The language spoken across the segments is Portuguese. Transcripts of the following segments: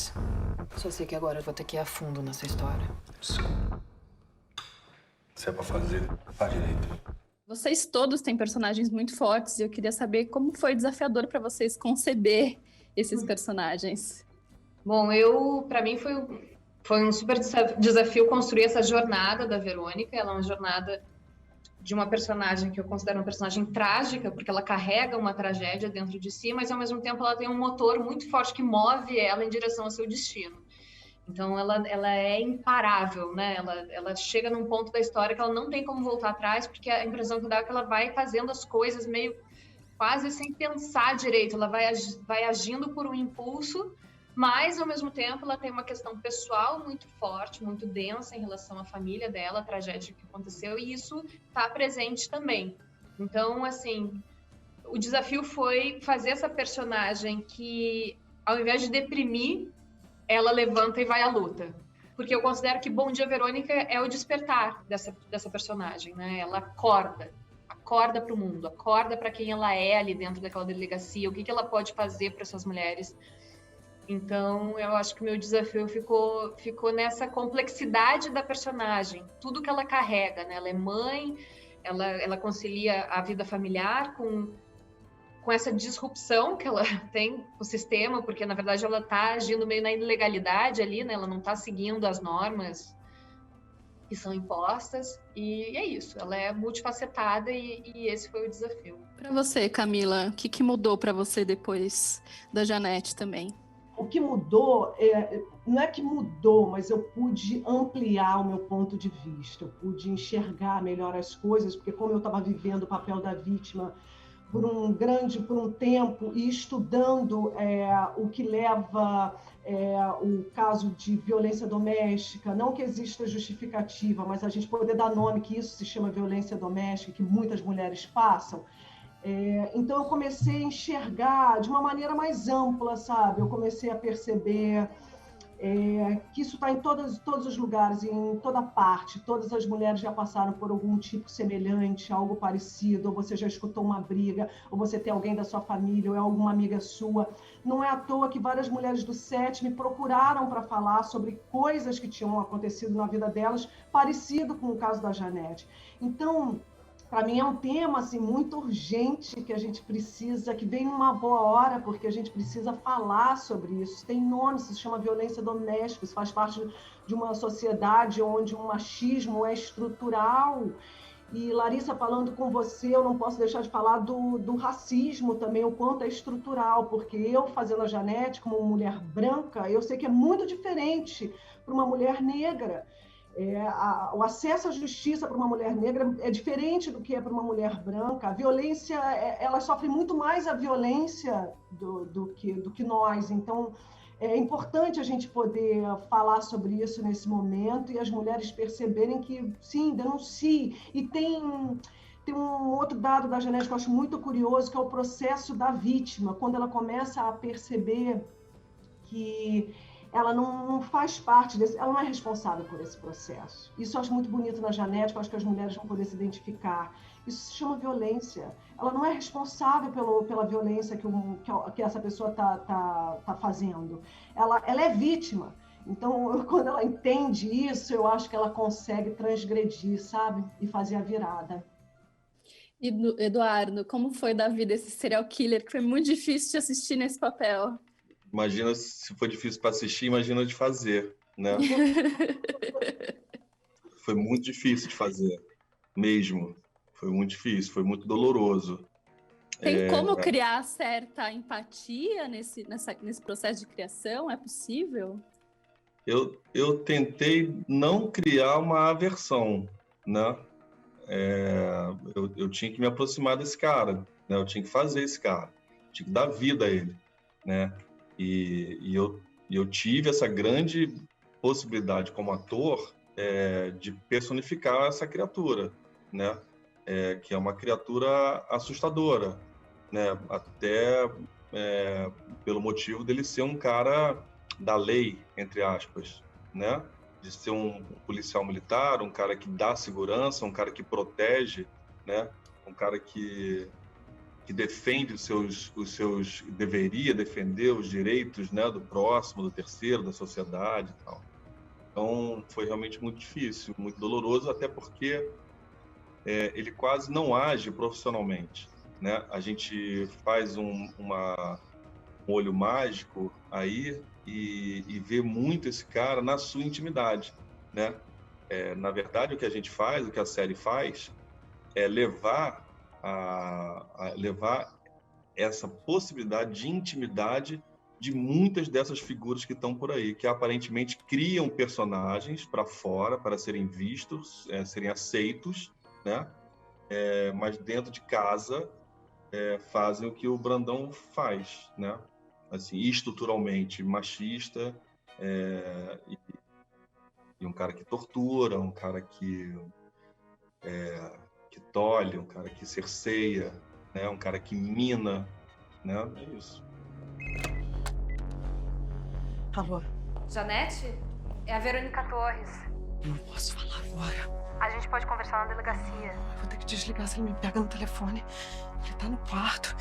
depois. Só sei que agora eu vou ter que ir a fundo nessa história. Desculpa. Se é pra fazer, faz direito. Vocês todos têm personagens muito fortes e eu queria saber como foi desafiador para vocês conceber esses personagens. Bom, para mim foi um super desafio construir essa jornada da Verônica. Ela é uma jornada de uma personagem que eu considero uma personagem trágica, porque ela carrega uma tragédia dentro de si, mas ao mesmo tempo ela tem um motor muito forte que move ela em direção ao seu destino. Então ela é imparável, né? Ela chega num ponto da história que ela não tem como voltar atrás, porque a impressão que dá é que ela vai fazendo as coisas meio quase sem pensar direito, ela vai agindo por um impulso, mas ao mesmo tempo ela tem uma questão pessoal muito forte, muito densa em relação à família dela, a tragédia que aconteceu, e isso está presente também. Então, assim, o desafio foi fazer essa personagem que, ao invés de deprimir, ela levanta e vai à luta. Porque eu considero que Bom Dia, Verônica é o despertar dessa personagem, né? Ela acorda para o mundo, acorda para quem ela é ali dentro daquela delegacia, o que ela pode fazer para essas mulheres. Então, eu acho que o meu desafio ficou nessa complexidade da personagem, tudo que ela carrega, né? Ela é mãe, ela concilia a vida familiar com essa disrupção que ela tem com o sistema, porque, na verdade, ela está agindo meio na ilegalidade ali, né? Ela não está seguindo as normas que são impostas, e é isso. Ela é multifacetada e esse foi o desafio. Para você, Camila, o que mudou para você depois da Janete também? O que mudou, não é que mudou, mas eu pude ampliar o meu ponto de vista, eu pude enxergar melhor as coisas, porque como eu estava vivendo o papel da vítima por um tempo e estudando o que leva o caso de violência doméstica, não que exista justificativa, mas a gente poder dar nome que isso se chama violência doméstica, que muitas mulheres passam. Então eu comecei a enxergar de uma maneira mais ampla, sabe? Eu comecei a perceber que isso está em todos os lugares, em toda parte. Todas as mulheres já passaram por algum tipo semelhante, algo parecido, ou você já escutou uma briga, ou você tem alguém da sua família, ou é alguma amiga sua. Não é à toa que várias mulheres do SET me procuraram para falar sobre coisas que tinham acontecido na vida delas, parecido com o caso da Janete. Então, para mim é um tema assim, muito urgente, que a gente precisa, que vem numa boa hora, porque a gente precisa falar sobre isso. Tem nome, se chama violência doméstica, isso faz parte de uma sociedade onde o machismo é estrutural. E, Larissa, falando com você, eu não posso deixar de falar do racismo também, o quanto é estrutural, porque eu, fazendo a Janete como mulher branca, eu sei que é muito diferente para uma mulher negra. O acesso à justiça para uma mulher negra é diferente do que é para uma mulher branca. A violência, ela sofre muito mais a violência do que nós. Então, é importante a gente poder falar sobre isso nesse momento e as mulheres perceberem que, sim, denuncie. E tem um outro dado da Janete que eu acho muito curioso, que é o processo da vítima, quando ela começa a perceber que ela não faz parte desse, ela não é responsável por esse processo. Isso eu acho muito bonito na Janete, eu acho que as mulheres vão poder se identificar. Isso se chama violência. Ela não é responsável pela violência que essa pessoa tá fazendo. Ela é vítima. Então, quando ela entende isso, eu acho que ela consegue transgredir, sabe? E fazer a virada. E, Eduardo, como foi da vida esse serial killer, que foi muito difícil de assistir nesse papel? Imagina se foi difícil para assistir, imagina de fazer, né? Foi muito difícil de fazer, mesmo. Foi muito difícil, foi muito doloroso. Tem como criar certa empatia nesse processo de criação? É possível? Eu tentei não criar uma aversão, né? Eu tinha que me aproximar desse cara, né? Eu tinha que fazer esse cara, tinha que dar vida a ele, né? E eu tive essa grande possibilidade como ator de personificar essa criatura, né? Que é uma criatura assustadora, né? Até pelo motivo dele ser um cara da lei, entre aspas, né? De ser um policial militar, um cara que dá segurança, um cara que protege, né? Um cara que que defende deveria defender os direitos, né, do próximo, do terceiro, da sociedade e tal. Então, foi realmente muito difícil, muito doloroso, até porque ele quase não age profissionalmente, né? A gente faz um olho mágico aí e vê muito esse cara na sua intimidade, né? Na verdade, o que a gente faz, o que a série faz, é levar essa possibilidade de intimidade de muitas dessas figuras que estão por aí, que aparentemente criam personagens para fora, para serem vistos, serem aceitos, né? Mas dentro de casa fazem o que o Brandão faz, né? Assim, estruturalmente machista, e um cara que tortura, um cara que tolhe, um cara que cerceia, né? Um cara que mina, né? É isso. Alô? Janete? É a Verônica Torres. Não posso falar agora. A gente pode conversar na delegacia. Vou ter que desligar se ele me pega no telefone. Ele tá no quarto.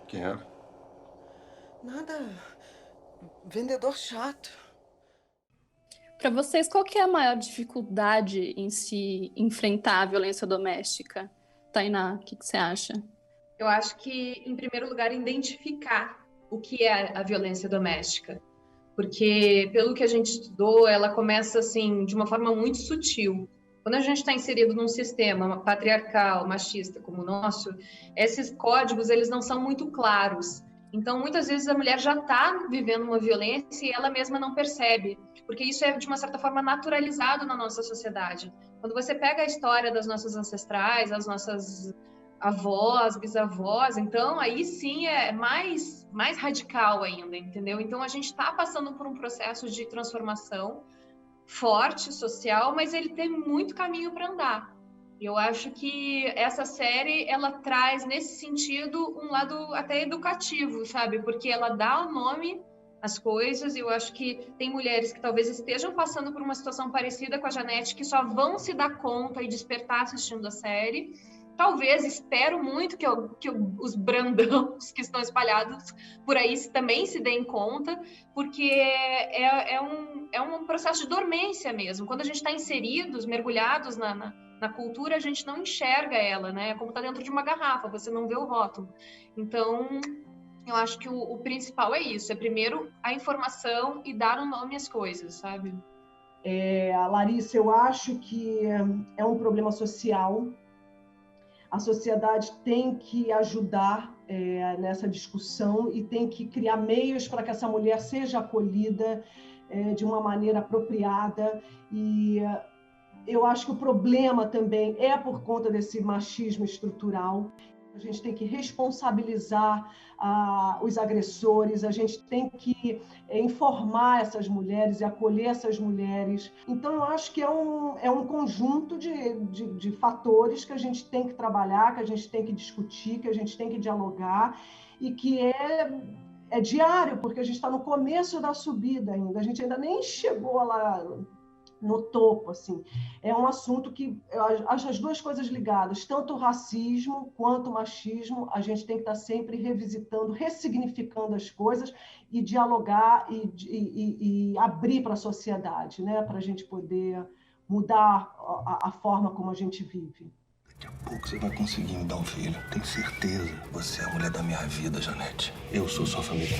Quem era? Nada. Vendedor chato. Para vocês, qual que é a maior dificuldade em se enfrentar a violência doméstica? Tainá, o que você acha? Eu acho que, em primeiro lugar, identificar o que é a violência doméstica. Porque, pelo que a gente estudou, ela começa, assim, de uma forma muito sutil. Quando a gente está inserido num sistema patriarcal, machista como o nosso, esses códigos, eles não são muito claros. Então, muitas vezes, a mulher já está vivendo uma violência e ela mesma não percebe. Porque isso é, de uma certa forma, naturalizado na nossa sociedade. Quando você pega a história das nossas ancestrais, as nossas avós, bisavós, então aí sim é mais radical ainda, entendeu? Então a gente está passando por um processo de transformação forte, social, mas ele tem muito caminho para andar. Eu acho que essa série, ela traz nesse sentido um lado até educativo, sabe? Porque ela dá o nome às coisas, e eu acho que tem mulheres que talvez estejam passando por uma situação parecida com a Janete, que só vão se dar conta e despertar assistindo a série. Talvez, espero muito que os brandãos que estão espalhados por aí também se deem conta, porque é um processo de dormência mesmo. Quando a gente está inseridos, mergulhados na cultura, a gente não enxerga ela, né? É como está dentro de uma garrafa, você não vê o rótulo. Então, eu acho que o principal é isso, é primeiro a informação e dar um nome às coisas, sabe? Larissa, eu acho que é um problema social. A sociedade tem que ajudar nessa discussão e tem que criar meios para que essa mulher seja acolhida de uma maneira apropriada. E eu acho que o problema também é por conta desse machismo estrutural. A gente tem que responsabilizar os agressores, a gente tem que informar essas mulheres e acolher essas mulheres. Então, eu acho que é um conjunto de fatores que a gente tem que trabalhar, que a gente tem que discutir, que a gente tem que dialogar e que é diário, porque a gente está no começo da subida ainda, a gente ainda nem chegou lá no topo, assim. É um assunto que eu acho as duas coisas ligadas, tanto o racismo quanto o machismo, a gente tem que estar sempre revisitando, ressignificando as coisas e dialogar e abrir para a sociedade, né? Para a gente poder mudar a forma como a gente vive. Daqui a pouco você vai conseguir me dar um filho. Tenho certeza. Você é a mulher da minha vida, Janete. Eu sou sua família.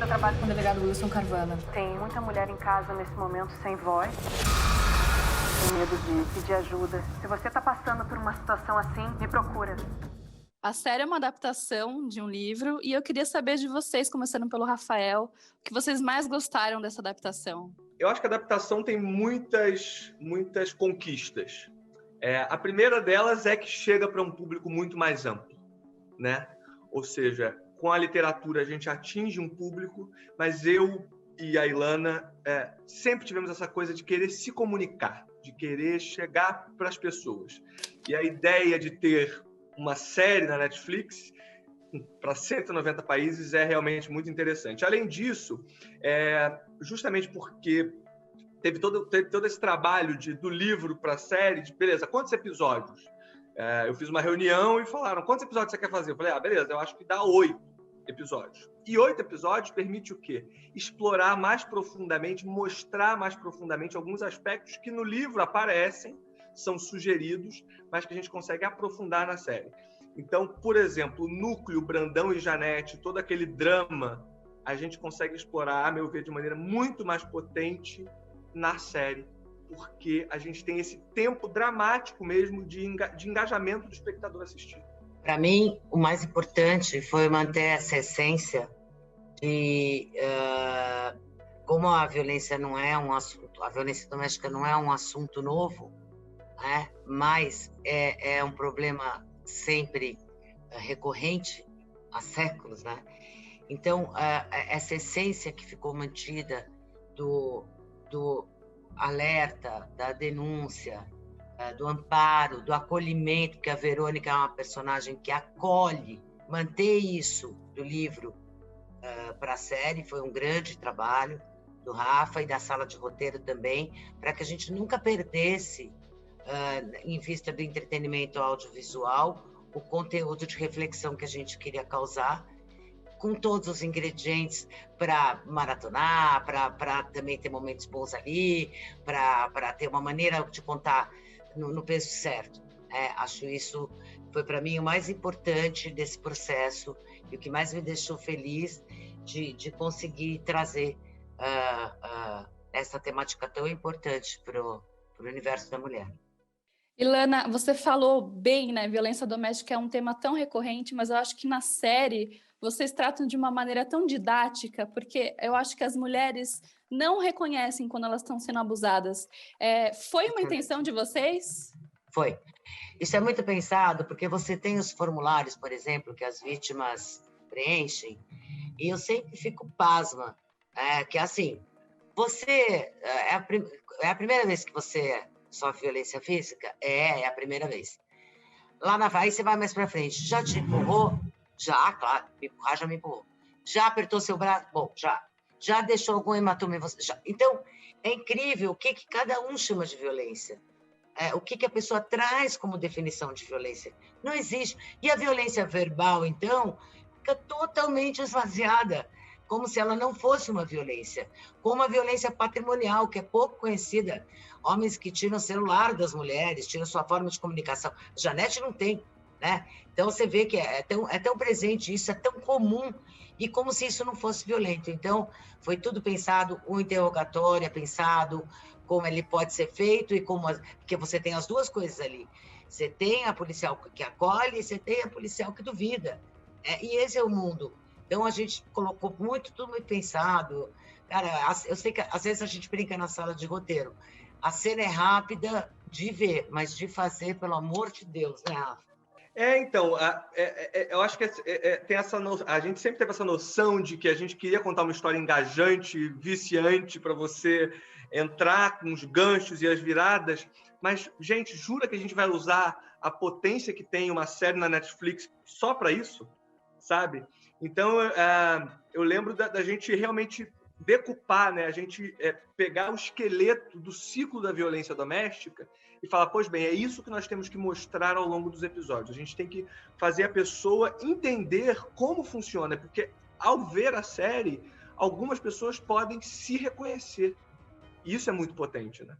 Eu trabalho com o delegado Wilson Carvana. Tem muita mulher em casa nesse momento sem voz. Tem medo de pedir ajuda. Se você tá passando por uma situação assim, me procura. A série é uma adaptação de um livro e eu queria saber de vocês, começando pelo Rafael, o que vocês mais gostaram dessa adaptação? Eu acho que a adaptação tem muitas conquistas. A primeira delas é que chega para um público muito mais amplo, né? Ou seja, com a literatura a gente atinge um público, mas eu e a Ilana sempre tivemos essa coisa de querer se comunicar, de querer chegar para as pessoas. E a ideia de ter uma série na Netflix para 190 países é realmente muito interessante. Além disso, justamente porque teve todo esse trabalho do livro para a série, de beleza, quantos episódios? Eu fiz uma reunião e falaram, quantos episódios você quer fazer? Eu falei, beleza, eu acho que dá 8 episódios. E 8 episódios permite o quê? Explorar mais profundamente, mostrar mais profundamente alguns aspectos que no livro aparecem, são sugeridos, mas que a gente consegue aprofundar na série. Então, por exemplo, o núcleo Brandão e Janete, todo aquele drama, a gente consegue explorar, a meu ver, de maneira muito mais potente na série, porque a gente tem esse tempo dramático mesmo de engajamento do espectador assistindo. Para mim, o mais importante foi manter essa essência de como a violência não é um assunto, a violência doméstica não é um assunto novo, né? Mas é um problema sempre recorrente há séculos, né? Então, essa essência que ficou mantida do alerta, da denúncia, do amparo, do acolhimento, porque a Verônica é uma personagem que acolhe, manter isso do livro para a série foi um grande trabalho do Rafa e da sala de roteiro também, para que a gente nunca perdesse, em vista do entretenimento audiovisual, o conteúdo de reflexão que a gente queria causar, com todos os ingredientes para maratonar, para também ter momentos bons ali, para ter uma maneira de contar no peso certo. Acho isso foi para mim o mais importante desse processo e o que mais me deixou feliz de conseguir trazer essa temática tão importante para o universo da mulher. Ilana, você falou bem, né? Violência doméstica é um tema tão recorrente, mas eu acho que na série vocês tratam de uma maneira tão didática, porque eu acho que as mulheres não reconhecem quando elas estão sendo abusadas. Foi uma intenção de vocês? Foi. Isso é muito pensado, porque você tem os formulários, por exemplo, que as vítimas preenchem, e eu sempre fico pasma, que assim, você... É a primeira vez que você sofre violência física? É a primeira vez. Lá aí você vai mais pra frente. Já te empurrou? Já, claro. Me empurrar, já me empurrou. Já apertou seu braço? Bom, já. Já deixou algum hematoma em você? Já. Então, é incrível o que cada um chama de violência. O que a pessoa traz como definição de violência. Não existe. E a violência verbal, então, fica totalmente esvaziada, como se ela não fosse uma violência. Como a violência patrimonial, que é pouco conhecida. Homens que tiram o celular das mulheres, tiram sua forma de comunicação. Janete não tem, né? Então, você vê que é tão presente, isso é tão comum, e como se isso não fosse violento. Então, foi tudo pensado, o interrogatório é pensado, como ele pode ser feito, porque você tem as duas coisas ali. Você tem a policial que acolhe, e você tem a policial que duvida. E esse é o mundo. Então, a gente colocou tudo muito pensado. Cara, eu sei que às vezes a gente brinca na sala de roteiro. A cena é rápida de ver, mas de fazer, pelo amor de Deus, né, Rafa? Então, eu acho que tem a gente sempre teve essa noção de que a gente queria contar uma história engajante, viciante, para você entrar com os ganchos e as viradas, mas, gente, jura que a gente vai usar a potência que tem uma série na Netflix só para isso? Sabe? Então, eu lembro da gente realmente decupar, né? A gente pegar o esqueleto do ciclo da violência doméstica e falar, pois bem, é isso que nós temos que mostrar ao longo dos episódios. A gente tem que fazer a pessoa entender como funciona, porque ao ver a série, algumas pessoas podem se reconhecer. E isso é muito potente, né?